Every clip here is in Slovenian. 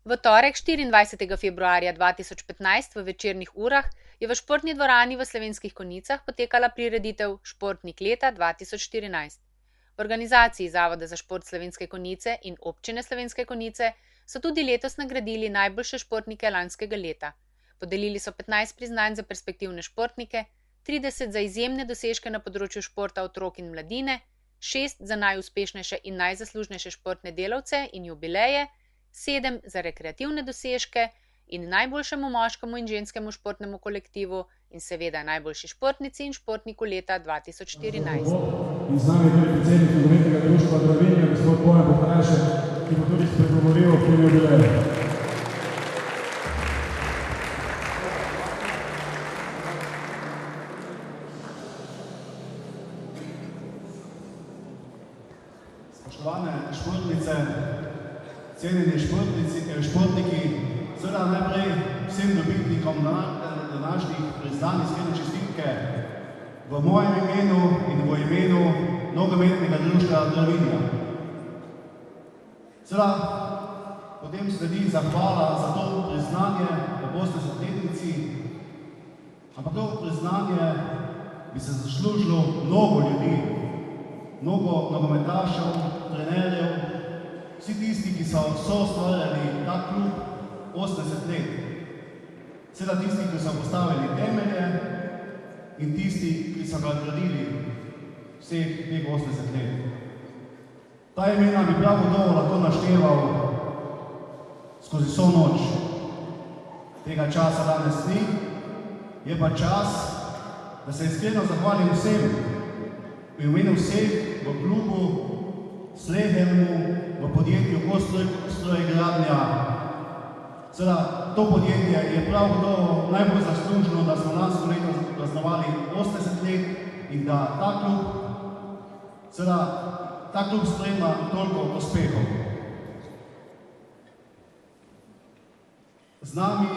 V torek 24. februarja 2015 v večernih urah je v športni dvorani v Slovenskih Konjicah potekala prireditev Športnik leta 2014. V organizaciji Zavoda za šport Slovenske Konjice in Občine Slovenske Konjice so tudi letos nagradili najboljše športnike lanskega leta. Podelili so 15 priznanj za perspektivne športnike, 30 za izjemne dosežke na področju športa otrok in mladine, 6 za najuspešnejše in najzaslužnejše športne delavce in jubileje, 7 za rekreativne dosežke in najboljšemu moškemu in ženskemu športnemu kolektivu in seveda najboljši športnici in športniku leta 2014. In z nami je tudi predsednik Nogometnega društva Dravinja, gospod Bojan Podkrajšek, ki bo tudi spregovoril o tem jubileju. Spoštovane športnice, cenjeni športniki, seveda najprej vsem dobitnikom današnjih priznanj iskrene čestitke v mojem imenu in v imenu Nogometnega društva Dravinja. Seveda potem sledi zahvala za to priznanje v 80-letnici, ampak to priznanje bi se zaslužilo mnogo ljudi, mnogo nogometašev, trenerjev, vsi tisti, ki so ustvarjali ta klub 80 let. Seveda tisti, ki so postavili temelje in tisti, ki so ga gradili vseh teh 80 let. Ta imena bi prav gotovo lahko našteval skozi vso noč. Tega časa danes ni, je pa čas, da se iskreno zahvalim vsem, v imenu vseh v klubu, slehernemu, v podjetju Strojegradnja. Seveda, to podjetje je prav gotovo najbolj zaslužno, da smo lansko leto praznovali 80 let in da ta klub sprejema toliko uspehov. Z nami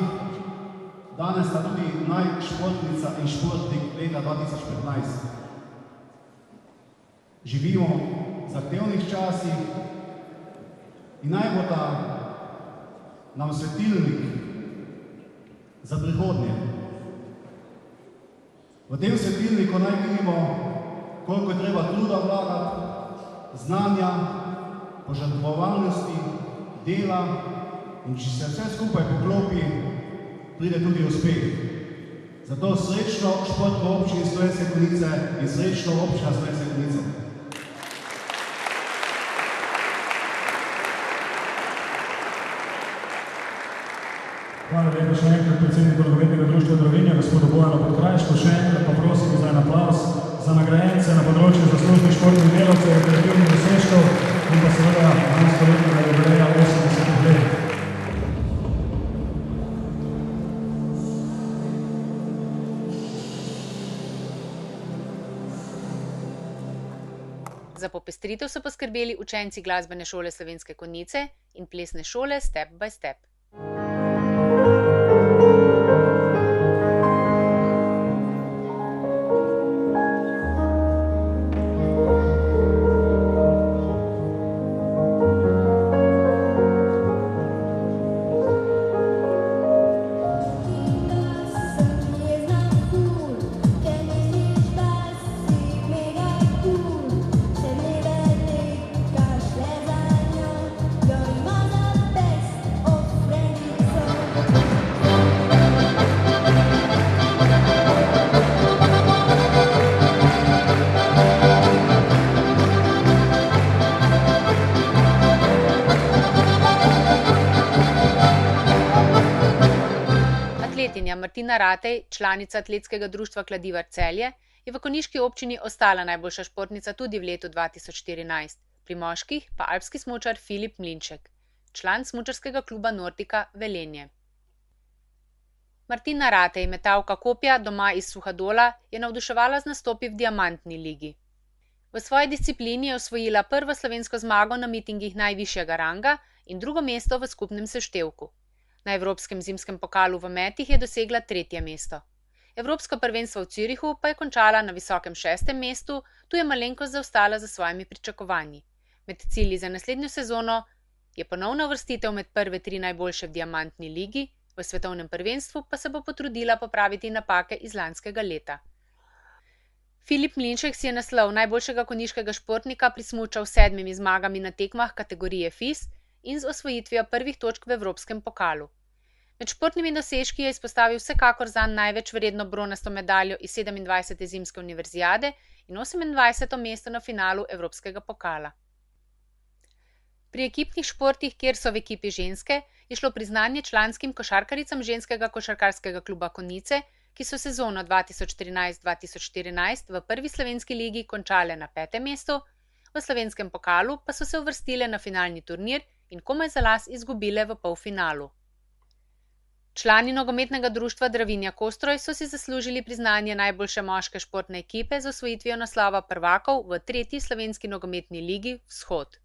danes sta tudi najšportnica in športnik leta 2015. Živimo v zahtevnih časih in naj bo ta nam svetilnik za prihodnje. V tem svetilniku naj vidimo, koliko je treba truda vlagati, znanja, požrtvovalnosti, dela in če se vse skupaj poklopi, pride tudi uspeh. Zato srečno športno občini Slovenske Konjice in srečno občina Slovenske Konjice. Hvala lepa še enkrat predsedniku Nogometnega društva Dravinja, gospodu Bojanu Podkrajšku. Še enkrat pa prosim za en aplavz za nagrajence na področju zaslužnih športnih delavcev, rekreativnih dosežkov in pa seveda lanskoletnega jubileja 80 let. Za popestritev so poskrbeli učenci Glasbene šole Slovenske Konjice in plesne šole Step by Step. Atletinja Martina Ratej, članica Atletskega društva Kladivar Celje, je v konjiški občini ostala najboljša športnica tudi v letu 2014, pri moških pa alpski smučar Filip Mlinšek, član smučarskega kluba Nortika Velenje. Martina Ratej, metalka kopja doma iz Suhadola, je navduševala z nastopi v diamantni ligi. V svoji disciplini je osvojila prvo slovensko zmago na mitingih najvišjega ranga in drugo mesto v skupnem seštevku. Na Evropskem zimskem pokalu v metih je dosegla 3. mesto. Evropsko prvenstvo v Zürichu pa je končala na visokem 6. mestu, tu je malenkost zaostala za svojimi pričakovanji. Med cilji za naslednjo sezono je ponovna uvrstitev med prve 3 najboljše v diamantni ligi, v svetovnem prvenstvu pa se bo potrudila popraviti napake iz lanskega leta. Filip Mlinšek si je naslov najboljšega konjiškega športnika prismučal s 7 zmagami na tekmah kategorije FIS in z osvojitvijo prvih točk v Evropskem pokalu. Med športnimi dosežki je izpostavil vsekakor zanj največ vredno bronasto medaljo iz 27. zimske univerzijade in 28. mesto na finalu Evropskega pokala. Pri ekipnih športih, kjer so v ekipi ženske, je šlo priznanje članskim košarkaricam ženskega košarkarskega kluba Konjice, ki so sezono 2013-2014 v prvi slovenski ligi končale na 5. mestu, v slovenskem pokalu pa so se uvrstile na finalni turnir in komaj za las izgubile v polfinalu. Člani nogometnega društva Dravinja Kostroj so si zaslužili priznanje najboljše moške športne ekipe z osvojitvijo naslova prvakov v 3. slovenski nogometni ligi Vzhod.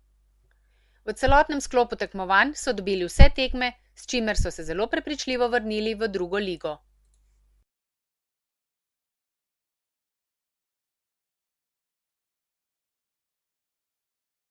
V celotnem sklopu tekmovanj so dobili vse tekme, s čimer so se zelo prepričljivo vrnili v drugo ligo.